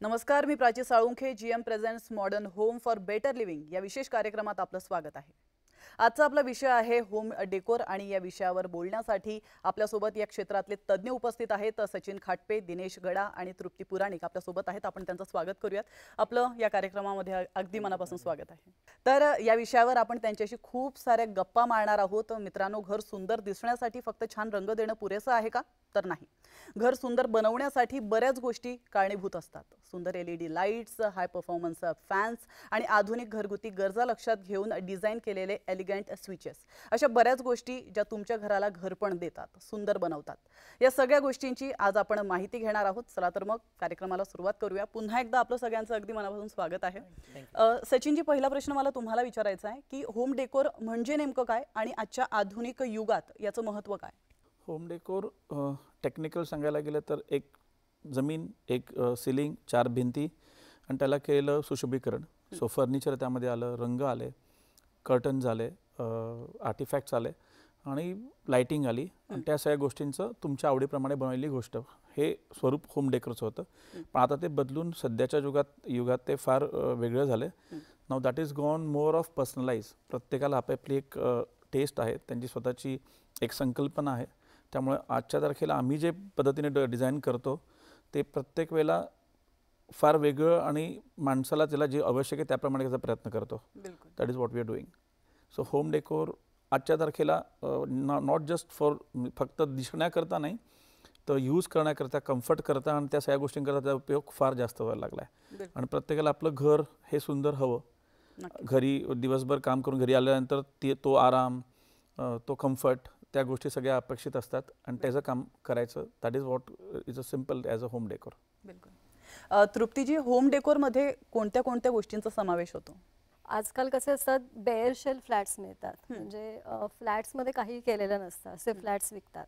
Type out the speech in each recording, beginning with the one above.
नमस्कार, मी Prachi Salunkhe. GM presents modern home for better living या विशेष कार्यक्रमात आपलं स्वागत आहे. आजचा आपला विषय आहे होम डेकोर आणि या विषयावर बोलण्यासाठी आपल्यासोबत या क्षेत्रातले तज्ञ उपस्थित आहेत. सचिन खाटपे, दिनेश गडा आणि तृप्ती पुराणिक आपल्यासोबत आहेत. आपण त्यांचं स्वागत करूयात. आपलं या कार्यक्रमामध्ये अगदी मनापासून स्वागत आहे. तर या विषयावर आपण त्यांच्याशी खूप साऱ्या गप्पा मारणार आहोत. मित्रांनो, घर सुंदर दिसण्यासाठी फक्त छान रंग देणं पुरेसं आहे का? तर नाही. घर सुंदर बनवण्यासाठी बऱ्याच गोष्टी कारणीभूत असतात. सुंदर LED lights, high performance fans आणि आधुनिक घरगुती गरजा लक्षात घेऊन डिझाइन केलेले एलिगंट स्विचेस, अशा बऱ्याच गोष्टी ज्या तुमच्या घराला घरपण देतात, सुंदर बनवतात. या सगळ्या गोष्टींची आज आपण माहिती घेणार आहोत. चला तर मग कार्यक्रमाला सुरुवात करूया. पुन्हा एकदा आपलं सगळ्यांचं अगदी मनापासून स्वागत आहे. सचिनजी, पहिला प्रश्न मला तुम्हाला विचारायचा आहे की होम डेकोर म्हणजे नेमकं काय आणि आजच्या आधुनिक युगात याचं महत्त्व काय? होम डेकोर टेक्निकल सांगायला गेलं तर एक जमीन, एक सिलिंग, 4 भिंती आणि त्याला केलेलं सुशोभीकरण. सो फर्निचर त्यामध्ये आलं, रंग आले, कर्टन्स आले, आर्टिफॅक्ट्स आले आणि लाइटिंग आली आणि त्या सगळ्या गोष्टींचं तुमच्या आवडीप्रमाणे बनवलेली गोष्ट, हे स्वरूप होम डेकोरचं होतं. पण आता ते बदलून सध्याच्या युगात ते फार वेगळं झालं. Now that is gone more of personalise. प्रत्येकाला आपापली एक टेस्ट आहे, त्यांची स्वतःची एक संकल्पना आहे. त्यामुळे आजच्या तारखेला आम्ही जे पद्धतीने डिझाईन करतो ते प्रत्येक वेळेला फार वेगळं आणि माणसाला त्याला जे आवश्यक आहे त्याप्रमाणे त्याचा प्रयत्न करतो. That is what we are doing. So home decor आजच्या तारखेला नॉट जस्ट फॉर फक्त दिसण्याकरता नाही, तर यूज करण्याकरता, कम्फर्ट करता आणि त्या सगळ्या गोष्टींकरता त्याचा उपयोग फार जास्त व्हायला लागला आहे. आणि प्रत्येकाला आपलं घर हे सुंदर हवं. घरी दिवसभर काम करून घरी आल्यानंतर तो आराम, तो कम्फर्ट, त्या गोष्टी सगळ्या अपेक्षित असतात आणि त्याचं काम करायचं. That is what is a simple as a home decor. बिलकुल. तृप्तीजी, होम डेकोरमध्ये कोणत्या कोणत्या गोष्टींचा समावेश होतो? आजकाल कसे असतात, बेअर शेल फ्लॅट्स मिळतात. म्हणजे फ्लॅट्समध्ये काही केलेलं नसतं, असे फ्लॅट्स विकतात.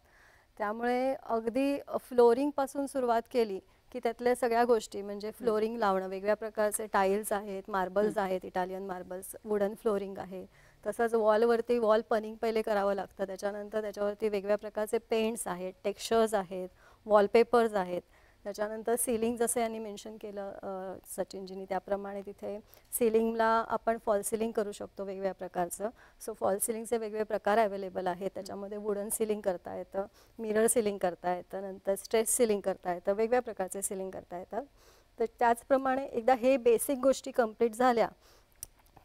त्यामुळे अगदी फ्लोरिंगपासून सुरुवात केली की त्यातल्या सगळ्या गोष्टी, म्हणजे फ्लोरिंग लावणं, वेगवेगळ्या प्रकारचे टाईल्स आहेत, मार्बल्स आहेत, इटालियन मार्बल्स, वुडन फ्लोरिंग आहे. तसंच वॉलवरती वॉल पनिंग पहिले करावं लागतं. त्याच्यानंतर त्याच्यावरती वेगवेगळ्या प्रकारचे पेंट्स आहेत, टेक्स्चर्स आहेत, वॉलपेपर्स आहेत. त्याच्यानंतर सीलिंग, जसं यांनी मेन्शन केलं सचिनजींनी, त्याप्रमाणे तिथे सीलिंगला आपण फॉल सीलिंग करू शकतो वेगवेगळ्या प्रकारचं. सो फॉल सीलिंगचे वेगवेगळे प्रकार अवेलेबल आहेत. त्याच्यामध्ये वुडन सीलिंग करता येतं, मिरर सीलिंग करता येतं, नंतर स्ट्रेच सीलिंग करता येतं, वेगवेगळ्या प्रकारचे सीलिंग करता येतात. तर त्याचप्रमाणे एकदा हे बेसिक गोष्टी कंप्लीट झाल्या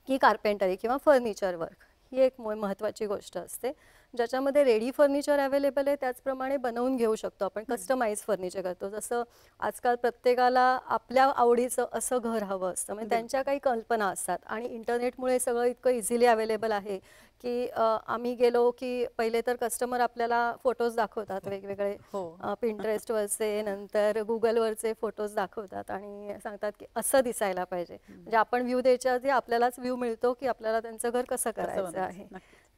की कार्पेंटरी किंवा फर्निचर वर्क ही एक महत्त्वाची गोष्ट असते, ज्याच्यामध्ये रेडी फर्निचर अवेलेबल आहे. त्याचप्रमाणे बनवून घेऊ शकतो आपण, कस्टमाइज फर्निचर करतो. जसं आजकाल प्रत्येकाला आपल्या आवडीचं असं घर हवं असतं, म्हणजे त्यांच्या काही कल्पना असतात आणि इंटरनेटमुळे सगळं इतकं इझिली अवेलेबल आहे की आम्ही गेलो की पहिले तर कस्टमर आपल्याला फोटोज दाखवतात वेगवेगळे, पिंटरेस्टवरचे, नंतर गुगलवरचे फोटोज दाखवतात आणि सांगतात की असं दिसायला पाहिजे. म्हणजे आपण व्ह्यू द्यायच्या आधी आपल्यालाच व्ह्यू मिळतो की आपल्याला त्यांचं घर कसं करायचं आहे.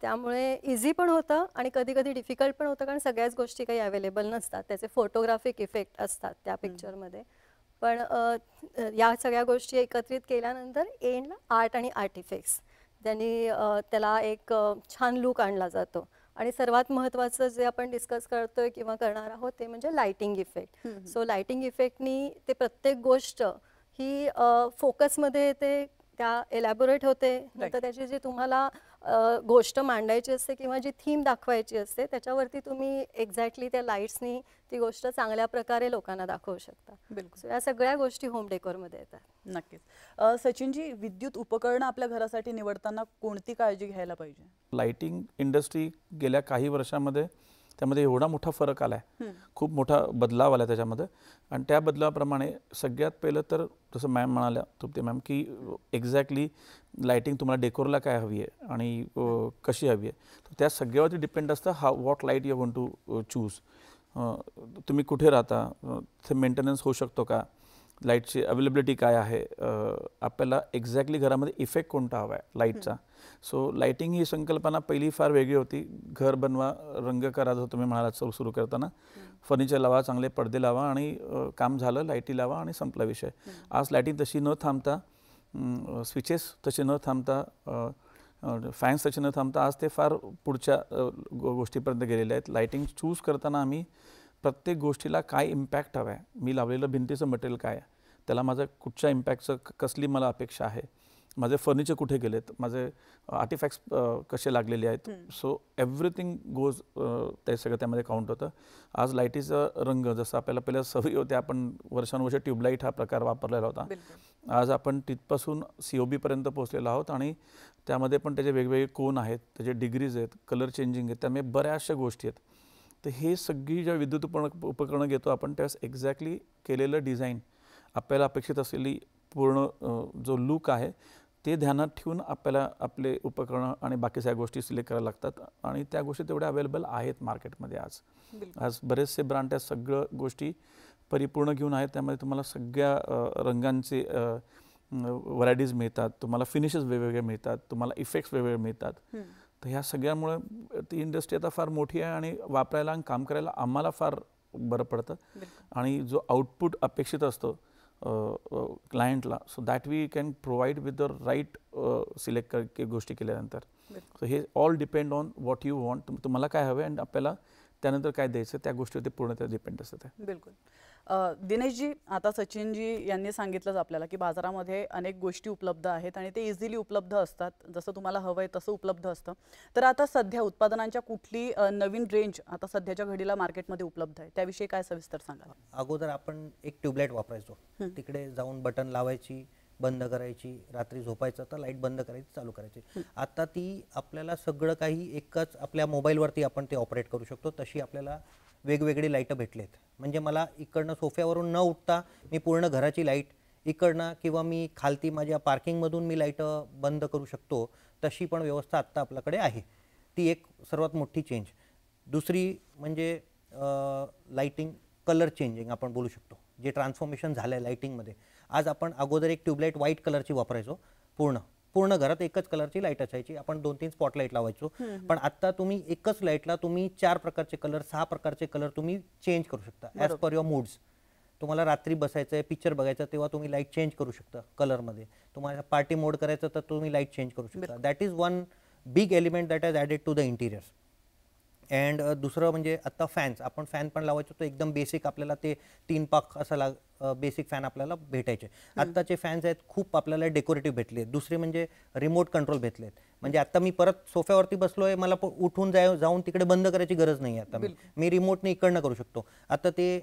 त्यामुळे इझी पण होतं आणि कधी कधी डिफिकल्ट पण होतं, कारण सगळ्याच गोष्टी काही अवेलेबल नसतात. त्याचे फोटोग्राफिक इफेक्ट असतात त्या पिक्चरमध्ये. पण या सगळ्या गोष्टी एकत्रित केल्यानंतर एंडला आर्ट आणि आर्टिफॅक्ट्स त्यांनी त्याला एक छान लुक आणला जातो. आणि सर्वात महत्त्वाचं जे आपण डिस्कस करतोय किंवा करणार आहोत ते म्हणजे लाइटिंग इफेक्ट. सो लाइटिंग इफेक्टनी ते प्रत्येक गोष्ट ही फोकसमध्ये येते, त्या एलॅबोरेट होते. नंतर त्याची जी तुम्हाला गोष्ट मांडायची असते किंवा जी थीम दाखवायची असते त्याच्यावरती तुम्ही एक्झॅक्टली त्या लाईट्सनी ती गोष्ट चांगल्या प्रकारे लोकांना दाखवू शकता. बिलकुल. या सगळ्या गोष्टी होम डेकोरमध्ये येतात. नक्कीच. सचिनजी, विद्युत उपकरणं आपल्या घरासाठी निवडताना कोणती काळजी घ्यायला पाहिजे? लाइटिंग इंडस्ट्री गेल्या काही वर्षांमध्ये त्यामध्ये एवढा मोठा फरक आला आहे, खूप मोठा बदलाव आला त्याच्यामध्ये. आणि त्या बदलावाप्रमाणे सगळ्यात पहिलं तर जसं मॅम म्हणाल्या, तृप्ती मॅम, की एक्झॅक्टली लाइटिंग तुम्हाला डेकोरला काय हवी आहे आणि कशी हवी आहे, तर त्या सगळ्यावरती डिपेंड असतं what light you want to choose. तुम्ही कुठे राहता, ते मेंटेनन्स होऊ शकतो का, लाईटची अवेलेबिलिटी काय आहे, आपल्याला एक्झॅक्टली घरामध्ये इफेक्ट कोणता हवा आहे लाईटचा. सो लाइटिंग ही संकल्पना पहिली फार वेगळी होती. घर बनवा, रंग करा, जसं तुम्ही म्हणालात सुरू करताना, फर्निचर लावा, चांगले पडदे लावा आणि काम झालं, लाईटी लावा आणि संपला विषय. आज लाइटिंग तशी न थांबता, स्विचेस तसे न थांबता, फॅन्स तसे न थांबता आज ते फार पुढच्या गोष्टीपर्यंत गेलेले आहेत. लाइटिंग चूज करताना आम्ही प्रत्येक गोष्टीला काय इम्पॅक्ट हवा आहे, मी लावलेलं भिंतीचं मटेरियल काय आहे, त्याला माझं कुठच्या इम्पॅक्टचं कसली मला अपेक्षा आहे, माझे फर्निचर कुठे गेलेत, माझे आर्टिफॅक्ट्स कसे लागलेले आहेत. सो एव्हरीथिंग गोज, ते सगळं त्यामध्ये काउंट होतं. आज लाईटीचा रंग जसं आपल्याला पहिल्या सवयी होत्या, आपण वर्षानुवर्ष ट्यूबलाईट हा प्रकार वापरलेला होता. आज आपण तिथपासून COB पर्यंत पोहोचलेलो आहोत आणि त्यामध्ये पण त्याचे वेगवेगळे कोन आहेत, त्याचे डिग्रीज आहेत, कलर चेंजिंग आहेत, त्यामुळे बऱ्याचशा गोष्टी आहेत. तर हे सगळी ज्या विद्युत उपकरणं घेतो आपण त्यावेळेस एक्झॅक्टली केलेलं डिझाईन, आपल्याला अपेक्षित असलेली पूर्ण जो लुक आहे ते ध्यानात ठेवून आपल्याला आपले उपकरणं आणि बाकी सगळ्या गोष्टी सिलेक्ट करायला लागतात. आणि त्या गोष्टी तेवढ्या अवेलेबल आहेत मार्केटमध्ये. आज बरेचसे ब्रँड त्या सगळ्या गोष्टी परिपूर्ण घेऊन आहेत. त्यामध्ये तुम्हाला सगळ्या रंगांचे व्हरायटीज मिळतात, तुम्हाला फिनिशेस वेगवेगळे मिळतात, तुम्हाला इफेक्ट्स वेगवेगळे मिळतात. तर ह्या सगळ्यामुळे ती इंडस्ट्री आता फार मोठी आहे आणि वापरायला आणि काम करायला आम्हाला फार बरं पडतं. आणि जो आउटपुट अपेक्षित असतो क्लायंटला, so that we can provide with the right select गोष्टी केल्यानंतर. सो हे all depend on what you want, तुम्हाला काय हवं आणि आपल्याला त्यानंतर काय द्यायचं त्या गोष्टीवरती पूर्णतः डिपेंड असतं. बिलकुल. दिनेशजी, आता सचिनजी यांनी सांगितलंच आपल्याला की बाजारामध्ये अनेक गोष्टी उपलब्ध आहेत आणि ते इझिली उपलब्ध असतात, जसं तुम्हाला हवं आहे तसं उपलब्ध असतं. तर आता सध्या उत्पादनांच्या कुठली नवीन रेंज आता सध्याच्या घडीला मार्केटमध्ये उपलब्ध आहे त्याविषयी काय सविस्तर सांगा. अगोदर आपण एक ट्यूबलाईट वापरायचो, तिकडे जाऊन बटन लावायची, बंद करायची, रात्री झोपायचं तर लाईट बंद करायची, चालू करायची. आता ती आपल्याला सगळं काही एकच आपल्या मोबाईलवरती आपण ते ऑपरेट करू शकतो. तशी आपल्याला वेगवेगळी लाईटं भेटलेत. म्हणजे मला इकडनं सोफ्यावरून न उठता मी पूर्ण घराची लाईट इकडनं किंवा मी खालती माझ्या पार्किंगमधून मी लाईटं बंद करू शकतो. तशी पण व्यवस्था आत्ता आपल्याकडे आहे. ती एक सर्वात मोठी चेंज. दुसरी म्हणजे लाईटिंग कलर चेंजिंग आपण बोलू शकतो, जे ट्रान्सफॉर्मेशन झालं आहे लाईटिंगमध्ये. आज आपण अगोदर एक ट्यूबलाईट व्हाईट कलरची वापरायचो, पूर्ण घरात एकच कलरची लाईट असायची, आपण 2-3 स्पॉटलाईट लावायचो. पण आता तुम्ही एकच लाईटला तुम्ही 4 प्रकारचे कलर, 6 प्रकारचे कलर तुम्ही चेंज करू शकता ॲज पर युअर मूड्स. तुम्हाला रात्री बसायचं आहे, पिक्चर बघायचं, तेव्हा तुम्ही लाईट चेंज करू शकता कलरमध्ये. तुम्हाला पार्टी मोड करायचं तर तुम्ही लाईट चेंज करू शकता. That is one big element that has added to the interiors. And दुसरं म्हणजे आत्ता फॅन्स, आपण फॅन पण लावायचो तो एकदम बेसिक, आपल्याला ते 3 पाक असा बेसिक फॅन आपल्याला भेटायचे. आत्ताचे फॅन्स आहेत खूप आपल्याला डेकोरेटिव्ह भेटले. दुसरे म्हणजे रिमोट कंट्रोल भेटलेत. म्हणजे आता मी परत सोफ्यावरती बसलोय, मला उठून जाऊन तिकडे बंद करायची गरज नाही. आता मी रिमोटने इकडनं करू शकतो. आता ते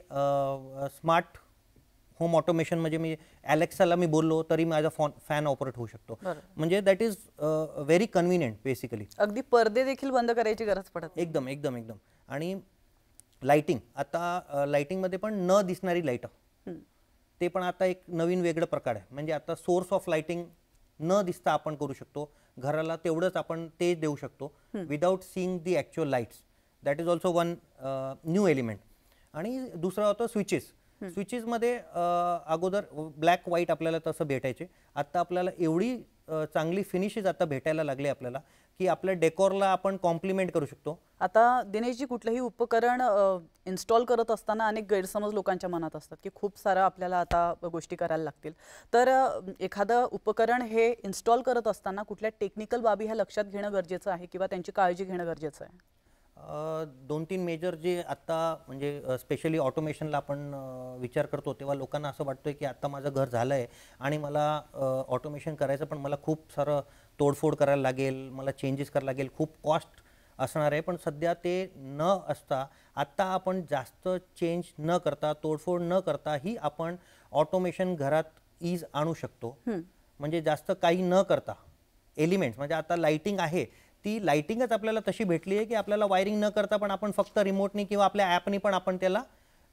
स्मार्ट होम ऑटोमेशन म्हणजे मी अलेक्साला मी बोललो तरी माझा फॅन ऑपरेट होऊ शकतो. म्हणजे that is very convenient basically. अगदी पडदे देखील बंद करायची गरज पडत. एकदम एकदम एकदम. आणि लाइटिंग, आता लाइटिंगमध्ये पण न दिसणारी लाईट, ते पण आता एक नवीन वेगळं प्रकार आहे. म्हणजे आता सोर्स ऑफ लाइटिंग न दिसता आपण करू शकतो. घराला तेवढंच आपण ते देऊ शकतो without seeing the actual lights. That is also one new element. आणि दुसरं होतं स्विचेस. स्विचेसमध्ये अगोदर ब्लॅक व्हाईट आपल्याला तसं भेटायचे. आता आपल्याला एवढी चांगली फिनिशेस आता भेटायला लागले आपल्याला की आपल्या डेकोरला आपण कॉम्प्लिमेंट करू शकतो. आता दिनेशजी, कुठलंही उपकरण इन्स्टॉल करत असताना अनेक गैरसमज लोकांच्या मनात असतात की खूप सारं आपल्याला आता गोष्टी करायला लागतील. तर एखादं उपकरण हे इन्स्टॉल करत असताना कुठल्या टेक्निकल बाबी ह्या लक्षात घेणं गरजेचं आहे किंवा त्यांची काळजी घेणं गरजेचं आहे? 2-3 मेजर जे आता म्हणजे स्पेशली ऑटोमेशनला आपण विचार करतो तेव्हा लोकांना असं वाटतं की आता माझं घर झालं आहे आणि मला ऑटोमेशन करायचं, पण मला खूप सारं तोडफोड करायला लागेल, मला चेंजेस करायला लागेल, खूप कॉस्ट असणार आहे. पण सध्या ते न असता आत्ता आपण जास्त चेंज न करता, तोडफोड न करता ही आपण ऑटोमेशन घरात ईज आणू शकतो. म्हणजे जास्त काही न करता एलिमेंट्स, म्हणजे आता लाइटिंग आहे ती लाइटिंगच आपल्याला तशी भेटली आहे की आपल्याला वायरिंग न करता पण आपण फक्त रिमोटनी किंवा आपल्या ॲपनी पण आपण त्याला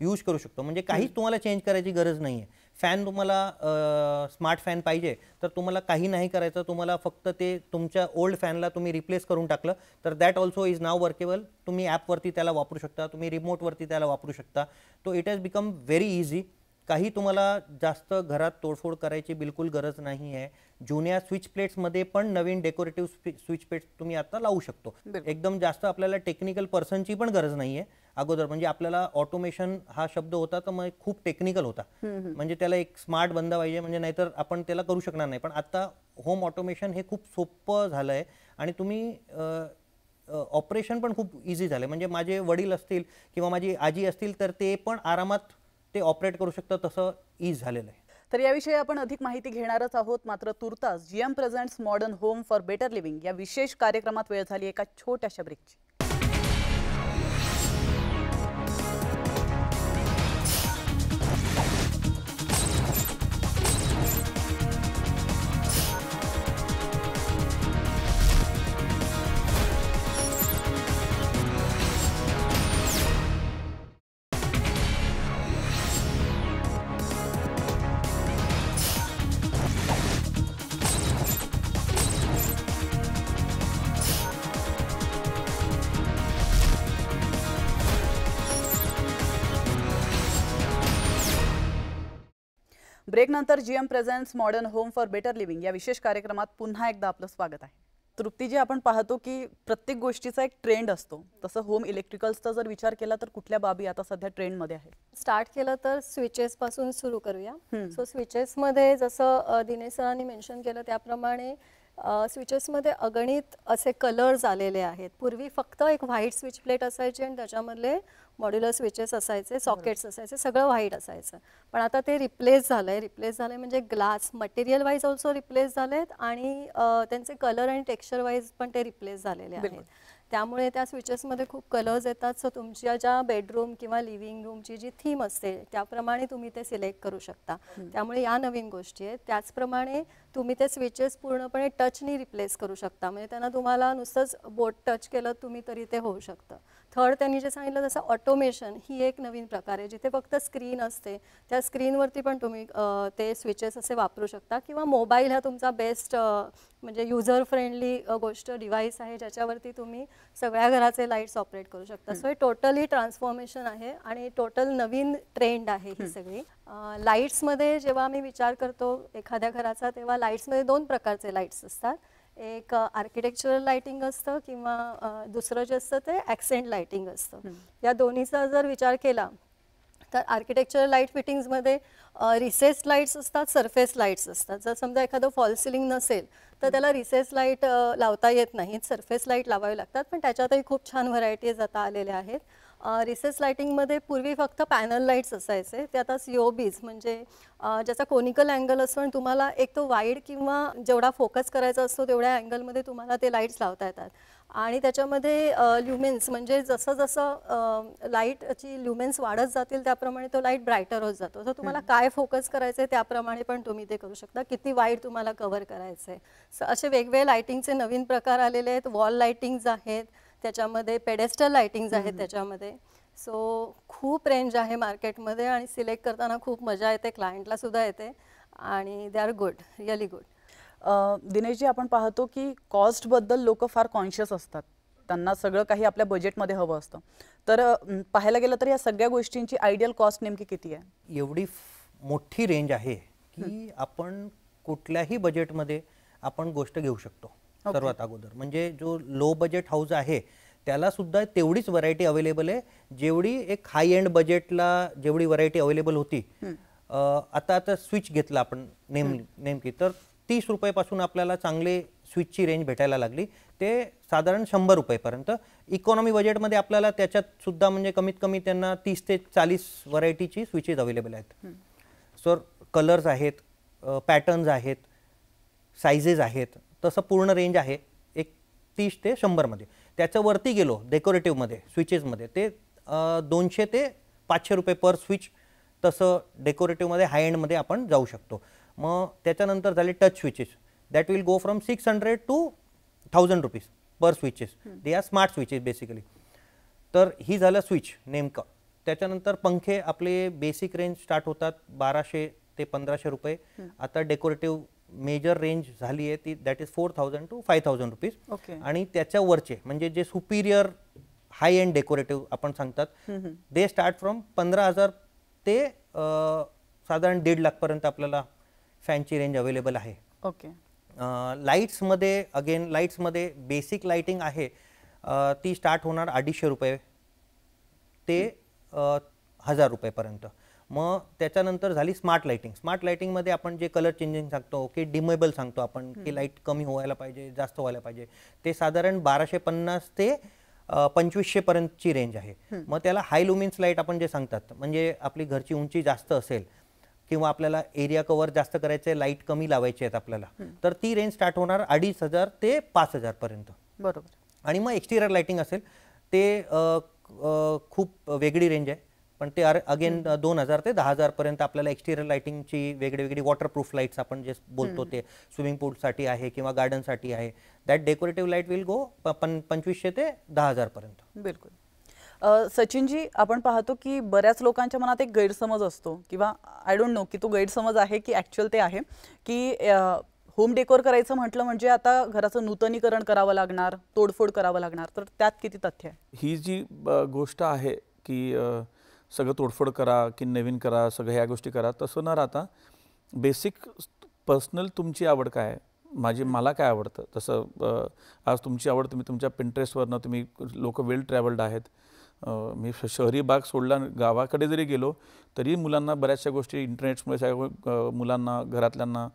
यूज करू शकतो. म्हणजे काहीच तुम्हाला चेंज करायची गरज नाही आहे. फॅन तुम्हाला स्मार्ट फॅन पाहिजे तर तुम्हाला काही नाही करायचं, तुम्हाला फक्त ते तुमच्या ओल्ड फॅनला तुम्ही रिप्लेस करून टाकलं तर that also is now workable. तुम्ही ॲपवरती त्याला वापरू शकता, तुम्ही रिमोटवरती त्याला वापरू शकता. तो it has become very easy. काही तुम्हाला जास्त घरात तोडफोड करायची बिलकुल गरज नाही आहे. जुन्या स्विच प्लेट्समध्ये पण नवीन डेकोरेटिव्ह स्विच प्लेट्स तुम्ही आता लावू शकतो. एकदम जास्त आपल्याला टेक्निकल पर्सनची पण गरज नाही आहे. अगोदर म्हणजे आपल्याला ऑटोमेशन हा शब्द होता तर मग खूप टेक्निकल होता, म्हणजे त्याला एक स्मार्ट बंदा पाहिजे, म्हणजे नाहीतर आपण त्याला करू शकणार नाही. पण आता होम ऑटोमेशन हे खूप सोपं झालं आहे आणि तुम्ही ऑपरेशन पण खूप इझी झालं. म्हणजे माझे वडील असतील किंवा माझी आजी असतील तर ते पण आरामात ते ऑपरेट करू शकतं, तसं ईज झालेलं आहे. तर याविषयी आपण अधिक माहिती घेणारच आहोत, मात्र तुर्तास GM presents modern home for better living या विशेष कार्यक्रमात वेळ झाली एका छोट्याशा ब्रेकची. ब्रेकनंतर GM presents modern home for better living या विशेष कार्यक्रमात पुन्हा एकदा आपलं स्वागत आहे. तृप्तीजी, आपण पाहतो की प्रत्येक गोष्टीचा एक ट्रेंड असतो, तसं होम इलेक्ट्रिकल्सचा जर विचार केला तर कुठल्या बाबी आता सध्या ट्रेंडमध्ये आहेत? स्टार्ट केलं तर स्विचेस पासून सुरू करूया. सो स्विचेसमध्ये जसं दिनेश सरांनी मेन्शन केलं त्याप्रमाणे स्विचेसमध्ये अगणित असे कलर्स आलेले आहेत. पूर्वी फक्त एक व्हाईट स्विच प्लेट असायची आणि त्याच्यामधले मॉड्युलर स्विचेस असायचे, सॉकेट्स असायचे, सगळं व्हाईट असायचं. पण आता ते रिप्लेस झालंय म्हणजे glass material wise also replace झालेत आणि त्यांचे कलर आणि टेक्स्चर वाईज पण ते रिप्लेस झालेले आहेत. त्यामुळे त्या स्विचेसमध्ये खूप कलर्स येतात. सो तुमच्या ज्या बेडरूम किंवा लिव्हिंग रूमची जी थीम असते त्याप्रमाणे तुम्ही ते सिलेक्ट करू शकता. त्यामुळे या नवीन गोष्टी आहेत. त्याचप्रमाणे तुम्ही ते स्विचेस पूर्णपणे टचनी रिप्लेस करू शकता. म्हणजे त्यांना तुम्हाला नुसतंच बोट टच केलं तुम्ही तरी ते होऊ शकतं. थर्ड त्यांनी जे सांगितलं तसं ऑटोमेशन ही एक नवीन प्रकार आहे, जिथे फक्त स्क्रीन असते त्या स्क्रीनवरती पण तुम्ही ते स्विचेस असे वापरू शकता किंवा मोबाईल हा तुमचा बेस्ट म्हणजे युजर फ्रेंडली गोष्ट डिव्हाइस आहे ज्याच्यावरती तुम्ही सगळ्या घराचे लाईट्स ऑपरेट करू शकता. सो हे टोटली ट्रान्सफॉर्मेशन आहे आणि टोटल नवीन ट्रेंड आहे ही सगळी. लाईट्समध्ये जेव्हा आम्ही विचार करतो एखाद्या घराचा तेव्हा लाईट्समध्ये 2 प्रकारचे लाईट्स असतात. एक आर्किटेक्चरल लाइटिंग असतं किंवा दुसरं जे असतं ते ॲक्सेंट लाइटिंग असतं. या दोन्हीचा जर विचार केला तर आर्किटेक्चरल लाईट फिटिंग्समध्ये रिसेस लाईट्स असतात, सरफेस लाईट्स असतात. जर समजा एखादं फॉल सिलिंग नसेल तर त्याला रिसेस लाईट लावता येत नाहीत, सरफेस लाईट लावावे लागतात. पण त्याच्यातही खूप छान व्हरायटीज आता आलेल्या आहेत. रिसेस लाइटिंगमध्ये पूर्वी फक्त पॅनल लाईट्स असायचे, ते आता COBs म्हणजे ज्याचा कोनिकल अँगल असतो आणि तुम्हाला एक तो वाईड किंवा जेवढा फोकस करायचा असतो तेवढ्या अँगलमध्ये तुम्हाला ते लाईट्स लावता येतात. आणि त्याच्यामध्ये ल्युमेन्स म्हणजे जसं जसं लाईटची ल्युमेन्स वाढत जातील त्याप्रमाणे तो लाईट ब्रायटर होत जातो. तर तुम्हाला काय फोकस करायचं आहे त्याप्रमाणे पण तुम्ही ते करू शकता, किती वाईड तुम्हाला कव्हर करायचं आहे. सो असे वेगवेगळे लाईटिंगचे नवीन प्रकार आलेले आहेत. वॉल लाईटिंग्स आहेत, त्याच्यामध्ये पेडेस्टल लाइटिंग्स आहेत त्याच्यामध्ये. सो खूप रेंज आहे मार्केटमध्ये आणि सिलेक्ट करताना खूप मजा येते, क्लायंटला सुद्धा येते आणि they are good, really good. Dineshji, आपण पाहतो की कॉस्टबद्दल लोक फार कॉन्शियस असतात, त्यांना सगळं काही आपल्या बजेटमध्ये हवं असतं. तर पाहायला गेलं तर या सगळ्या गोष्टींची आयडियल कॉस्ट नेमकी किती आहे? एवढी मोठी रेंज आहे की आपण कुठल्याही बजेटमध्ये आपण गोष्ट घेऊ शकतो. सर्वात अगोदर म्हणजे जो लो बजेट हाऊस आहे त्याला सुद्धा तेवढीच व्हरायटी अवेलेबल आहे जेवढी एक हाय एंड बजेटला जेवढी व्हरायटी अवेलेबल होती. आता स्विच घेतला आपण नेमकी तर 30 रुपयापासून आपल्याला चांगले स्विचची रेंज भेटायला लागली, ते साधारण 100 रुपयेपर्यंत. इकॉनॉमी बजेटमध्ये आपल्याला त्याच्यात सुद्धा म्हणजे कमीत कमी त्यांना 30 ते 40 व्हरायटीची स्विचेस अवेलेबल आहेत. सर कलर्स आहेत, पॅटर्न्स आहेत, सायझेस आहेत, तसं पूर्ण रेंज आहे एक 30 ते 100 मध्ये. त्याच्या वरती गेलो डेकोरेटिव्हमध्ये स्विचेसमध्ये ते 200 ते 500 रुपये पर स्विच, तसं डेकोरेटिव्हमध्ये हाय एंडमध्ये आपण जाऊ शकतो. मग त्याच्यानंतर झाले touch switches, that will go from 600 to 1000 rupees per switches. They are smart switches basically. तर ही झालं स्विच नेमकं. त्याच्यानंतर पंखे आपले बेसिक रेंज स्टार्ट होतात 1200 ते 1500 रुपये. आता डेकोरेटिव्ह मेजर रेंज झाली आहे ती दॅट इज 4000 to 5000 रुपीज. आणि त्याच्यावरचे म्हणजे जे सुपिरियर हाय एंड डेकोरेटिव्ह आपण सांगतात दे स्टार्ट फ्रॉम 15,000 ते साधारण 1.5 लाख पर्यंत आपल्याला फॅनची रेंज अवेलेबल आहे. ओके. लाईट्समध्ये अगेन लाईट्समध्ये बेसिक लाइटिंग आहे ती स्टार्ट होणार 250 रुपये ते 1000 रुपयेपर्यंत. मग त्याच्यानंतर झाली स्मार्ट लाइटिंग. स्मार्ट लाइटिंगमध्ये आपण जे कलर चेंजिंग सांगतो की डिमेबल सांगतो आपण की लाईट कमी व्हायला पाहिजे जास्त व्हायला पाहिजे, ते साधारण 1250 ते 2500 पर्यंतची रेंज आहे. मग त्याला हाय लुमिन्स लाईट आपण जे सांगतात म्हणजे आपली घरची उंची जास्त असेल किंवा आपल्याला एरिया कव्हर जास्त करायचं आहे, लाईट कमी लावायचे आहेत आपल्याला, तर ती रेंज स्टार्ट होणार 2,500 ते 5,000 पर्यंत. बरोबर. आणि मग एक्सटिरियर लाइटिंग असेल ते खूप वेगळी रेंज आहे, पण ते अगेन 2,000 ते 10,000 पर्यंत आपल्याला एक्सटिरियर लाइटिंगची वेगळी वॉटरप्रूफ लाईट्स आपण जे बोलतो ते स्विमिंग पूलसाठी आहे किंवा गार्डनसाठी आहे, that decorative light will go 2,500 ते 10,000 पर्यंत. बिलकुल. सचिनजी, आपण पाहतो की बऱ्याच लोकांच्या मनात एक गैरसमज असतो, किंवा आय डोंट नो की तो गैरसमज आहे की ॲक्च्युअल ते आहे, की होम डेकोर करायचं म्हटलं म्हणजे आता घराचं नूतनीकरण करावं लागणार, तोडफोड करावं लागणार, तर त्यात किती तथ्य आहे? ही जी गोष्ट आहे की सगळं तोडफोड करा की नवीन करा, सगळं ह्या गोष्टी करा, तसं न राहता बेसिक पर्सनल तुमची आवड काय आहे, मला काय आवडतं, तसं आज तुमची आवड तुम्ही तुमच्या पिंटरेस्टवरनं, तुम्ही लोक वेल ट्रॅव्हल्ड आहेत. मी शहरी भाग सोडला, गावाकडे जरी गेलो तरी मुलांना बऱ्याचशा गोष्टी इंटरनेट्समुळे सगळ्या मुलांना, घरातल्यांना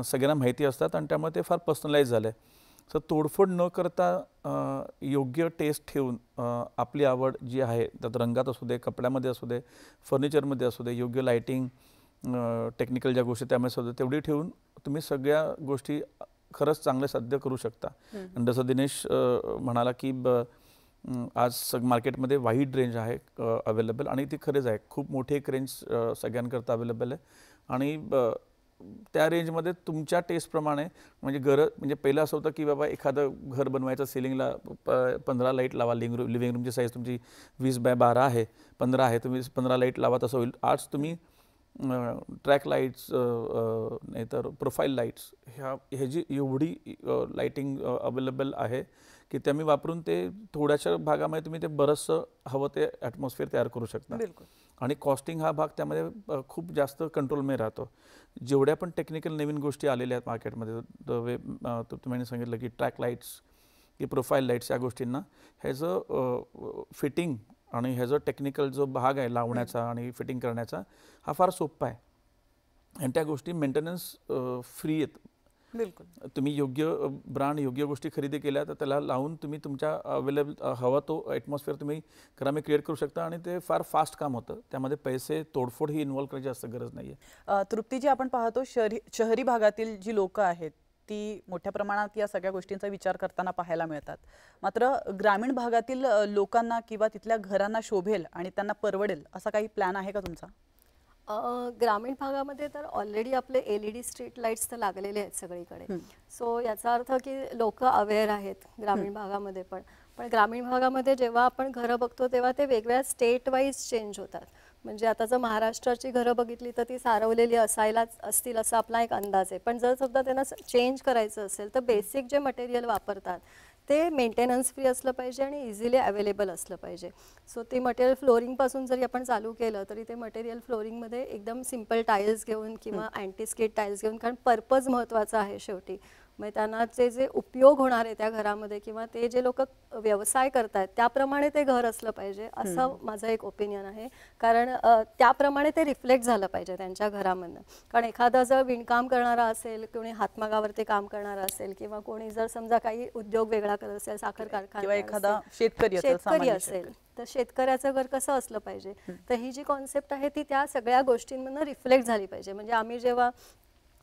सगळ्यांना माहिती असतात आणि त्यामुळे ते फार पर्सनलाइज झालं आहे. तर तोडफोड न करता योग्य टेस्ट ठेवून आपली आवड जी आहे त्यात रंगात असू दे, कपड्यामध्ये असू दे, फर्निचरमध्ये असू दे, योग्य लाईटिंग, टेक्निकल ज्या गोष्टी त्यामध्ये असू दे, तेवढी ठेवून तुम्ही सगळ्या गोष्टी खरंच चांगले साध्य करू शकता. आणि जसं दिनेश म्हणाला की आज मार्केटमध्ये वाईड रेंज आहे अवेलेबल, आणि ती खरेच आहे, खूप मोठी एक रेंज सगळ्यांकरता अवेलेबल आहे. आणि त्या रेंजमध्ये तुमच्या टेस्टप्रमाणे, म्हणजे पहिलं असं होतं की बाबा एखादं घर बनवायचं, सिलिंगला 15 लाईट लावा, लिव्हिंग रूमची साईज तुमची 20x12 आहे, 15 आहे, तुम्ही 15 लाईट लावा, तसं होईल. आज तुम्ही ट्रॅक लाईट्स, नाहीतर प्रोफाईल लाईट्स, ह्याची एवढी लाईटिंग अवेलेबल आहे की त्या मी वापरून ते थोड्याशा भागामध्ये तुम्ही ते बरंचसं हवं ते ॲटमॉस्फिअर तयार करू शकता. आणि कॉस्टिंग हा भाग त्यामध्ये खूप जास्त कंट्रोलमध्ये राहतो. जेवढ्या पण टेक्निकल नवीन गोष्टी आलेल्या आहेत मार्केटमध्ये, तुम्ही सांगितलं की ट्रॅक लाईट्स की प्रोफाईल लाईट्स, या गोष्टींना ह्याचं फिटिंग आणि ह्याचं टेक्निकल जो भाग आहे लावण्याचा आणि फिटिंग करण्याचा, हा फार सोपा आहे. आणि त्या गोष्टी मेंटेनन्स फ्री आहेत. बिलकुल. तुम्ही योग्य ब्रँड, योग्य गोष्टी खरेदी केल्या तर त्याला लावून तुम्ही तुमच्या अवेलेबल हवा तो ॲटमॉस्फिअर तुम्ही घरामध्ये क्रिएट करू शकता, आणि ते फार फास्ट काम होतं. त्यामध्ये पैसे तोडफोड ही इन्व्हॉल्व करायची जास्त गरज नाही आहे. तृप्तीजी, आपण पाहतो शहरी भागातील जी लोकं आहेत ती मोठ्या प्रमाणात या सगळ्या गोष्टींचा विचार करताना पाहायला मिळतात. मात्र ग्रामीण भागातील लोकांना किंवा तिथल्या घरांना शोभेल आणि त्यांना परवडेल असा काही प्लॅन आहे का तुमचा? ग्रामीण भागामध्ये तर ऑलरेडी आपले LED स्ट्रीट लाईट्स तर लागलेले आहेत सगळीकडे. सो याचा अर्थ की लोक अवेअर आहेत ग्रामीण भागामध्ये पण. पण ग्रामीण भागामध्ये जेव्हा आपण घरं बघतो तेव्हा ते वेगवेगळ्या स्टेट वाईज चेंज होतात. म्हणजे आता जर महाराष्ट्राची घरं बघितली तर ती सारवलेली असतील असा आपला एक अंदाज आहे. पण जर सुद्धा त्यांना चेंज करायचं असेल तर बेसिक जे मटेरियल वापरतात ते मेंटेनन्स फ्री असलं पाहिजे आणि इझिली अवेलेबल असलं पाहिजे. सो ते मटेरियल फ्लोरिंगपासून जरी आपण चालू केलं तरी ते मटेरियल फ्लोरिंगमध्ये एकदम सिम्पल टाईल्स घेऊन किंवा अँटीस्किड टाईल्स घेऊन, कारण पर्पज महत्त्वाचा आहे शेवटी. मग त्यांना जे उपयोग होणार आहे त्या घरामध्ये किंवा ते जे लोक व्यवसाय करतात त्याप्रमाणे ते घर असलं पाहिजे असं माझं एक ओपिनियन आहे. कारण त्याप्रमाणे ते रिफ्लेक्ट झालं पाहिजे त्यांच्या घरामधनं. कारण एखादा जर विणकाम करणारा असेल, कोणी हातमागावरती काम करणारा असेल किंवा कोणी जर समजा काही उद्योग वेगळा करत असेल, साखर कारखाना किंवा एखादा शेतकरी असेल, तर शेतकऱ्याचं घर कसं असलं पाहिजे. तर ही जी कॉन्सेप्ट आहे ती त्या सगळ्या गोष्टींमधून रिफ्लेक्ट झाली पाहिजे. म्हणजे आम्ही जेव्हा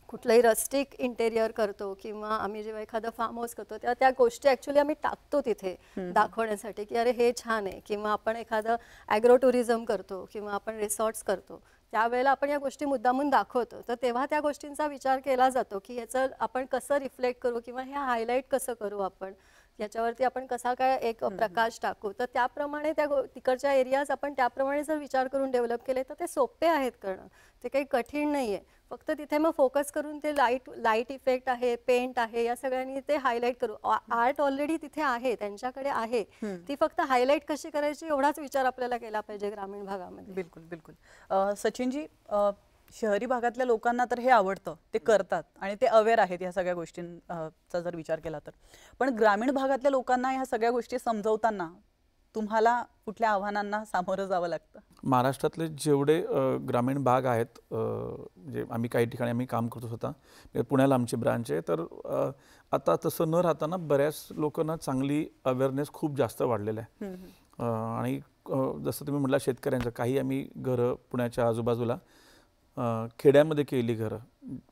कुठलंही रस्टिक इंटेरियर करतो किंवा आम्ही जेव्हा एखादं फार्म हाऊस करतो तेव्हा त्या गोष्टी ॲक्च्युली आम्ही टाकतो तिथे दाखवण्यासाठी की अरे हे छान आहे. किंवा आपण एखादं ॲग्रो टुरिझम करतो किंवा आपण रिसॉर्ट्स करतो, त्यावेळेला आपण या गोष्टी मुद्दामून दाखवतो. तर तेव्हा त्या गोष्टींचा विचार केला जातो की ह्याचं आपण कसं रिफ्लेक्ट करू किंवा हे हायलाईट कसं करू, आपण याच्यावरती आपण कसा काय एक प्रकाश टाकू. तर त्याप्रमाणे त्या तिकडच्या एरियाज आपण त्याप्रमाणे जर विचार करून डेव्हलप केले तर ते सोपे आहेत करणं, ते काही कठीण नाही आहे. फक्त तिथे मग फोकस करून ते लाईट इफेक्ट आहे, पेंट आहे, या सगळ्यांनी ते हायलाईट करू. आर्ट ऑलरेडी तिथे आहे, त्यांच्याकडे आहे, ती फक्त हायलाईट कशी करायची एवढाच विचार आपल्याला केला पाहिजे ग्रामीण भागामध्ये. बिलकुल बिलकुल. सचिनजी, शहरी भागातल्या लोकांना तर हे आवडतं, ते करतात आणि ते अवेअर आहेत ह्या सगळ्या गोष्टींचा जर विचार केला तर. पण ग्रामीण भागातल्या लोकांना ह्या सगळ्या गोष्टी समजवताना तुम्हाला कुठल्या आव्हानांना सामोरं जावं लागतं? महाराष्ट्रातले जेवढे ग्रामीण भाग आहेत, म्हणजे आम्ही काही ठिकाणी आम्ही काम करतो स्वतः, पुण्याला आमची ब्रांच आहे, तर आता तसं न राहताना बऱ्याच लोकांना चांगली अवेअरनेस खूप जास्त वाढलेलं आहे. आणि जसं तुम्ही म्हटलं शेतकऱ्यांचं, काही आम्ही घरं पुण्याच्या आजूबाजूला खेड्यामध्ये केली घरं,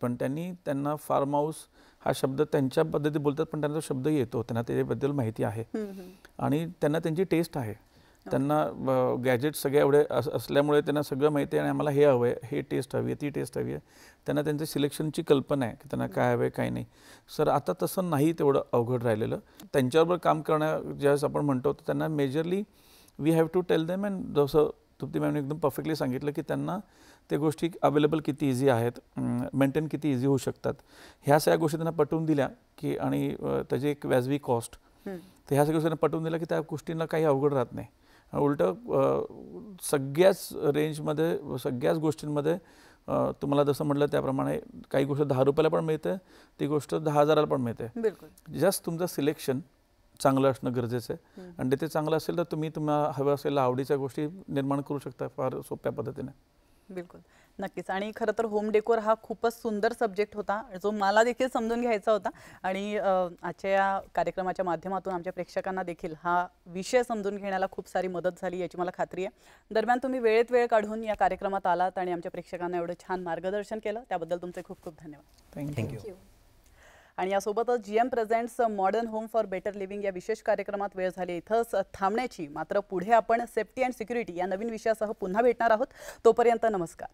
पण त्यांना फार्म हाऊस हा शब्द त्यांच्या पद्धती बोलतात, पण त्यांना तो शब्द येतो, त्यांना त्याच्याबद्दल माहिती आहे आणि त्यांना त्यांची टेस्ट आहे. त्यांना गॅजेट सगळे एवढे असल्यामुळे त्यांना सगळं माहिती आहे आणि आम्हाला हे हवं आहे, हे टेस्ट हवी आहे, ती टेस्ट हवी आहे. त्यांना त्यांच्या सिलेक्शनची कल्पना आहे की त्यांना काय हवं आहे काय नाही. सर आता तसं नाही तेवढं अवघड राहिलेलं. त्यांच्याबरोबर काम करणं ज्यावेळेस आपण म्हणतो तर त्यांना majorly we have to tell them, and जसं तृप्ती मॅमने एकदम परफेक्टली सांगितलं की त्यांना ते गोष्टी अवेलेबल किती इझी आहेत, मेंटेन किती इझी होऊ शकतात, ह्या सगळ्या गोष्टी त्यांना पटवून दिल्या की आणि त्याची एक व्याजबी कॉस्ट, तर ह्या सगळ्या गोष्टी त्यांना पटवून दिल्या की त्या गोष्टींना काही अवघड राहत नाही. उलटं सगळ्याच रेंजमध्ये सगळ्याच गोष्टींमध्ये तुम्हाला जसं म्हटलं त्याप्रमाणे काही गोष्ट 10 रुपयाला पण मिळते, ती गोष्ट 10,000ला पण मिळते. जस्ट तुमचं सिलेक्शन चांगलं असणं गरजेचं आहे आणि ते चांगलं असेल तर तुम्ही तुम्हाला हव्या असलेल्या आवडीच्या गोष्टी निर्माण करू शकता फार सोप्या पद्धतीने. बिलकुल, नक्कीच. आणि खरं तर होम डेकोर हा खूपच सुंदर सब्जेक्ट होता जो मला देखील समजून घ्यायचा होता आणि आजच्या या कार्यक्रमाच्या माध्यमातून आमच्या प्रेक्षकांना देखील हा विषय समजून घेण्याला खूप सारी मदत झाली याची मला खात्री आहे. दरम्यान तुम्ही वेळेत वेळ काढून या कार्यक्रमात आलात आणि आमच्या प्रेक्षकांना एवढं छान मार्गदर्शन केलं त्याबद्दल तुमचे खूप खूप धन्यवाद. थँक्यू. आणि यासोबतच GM presents modern home for better living या विशेष कार्यक्रमात वेळ झाली इथंच थांबण्याची. मात्र पुढे आपण सेफ्टी अँड सिक्युरिटी या नवीन विषयासह पुन्हा भेटणार आहोत. तोपर्यंत नमस्कार.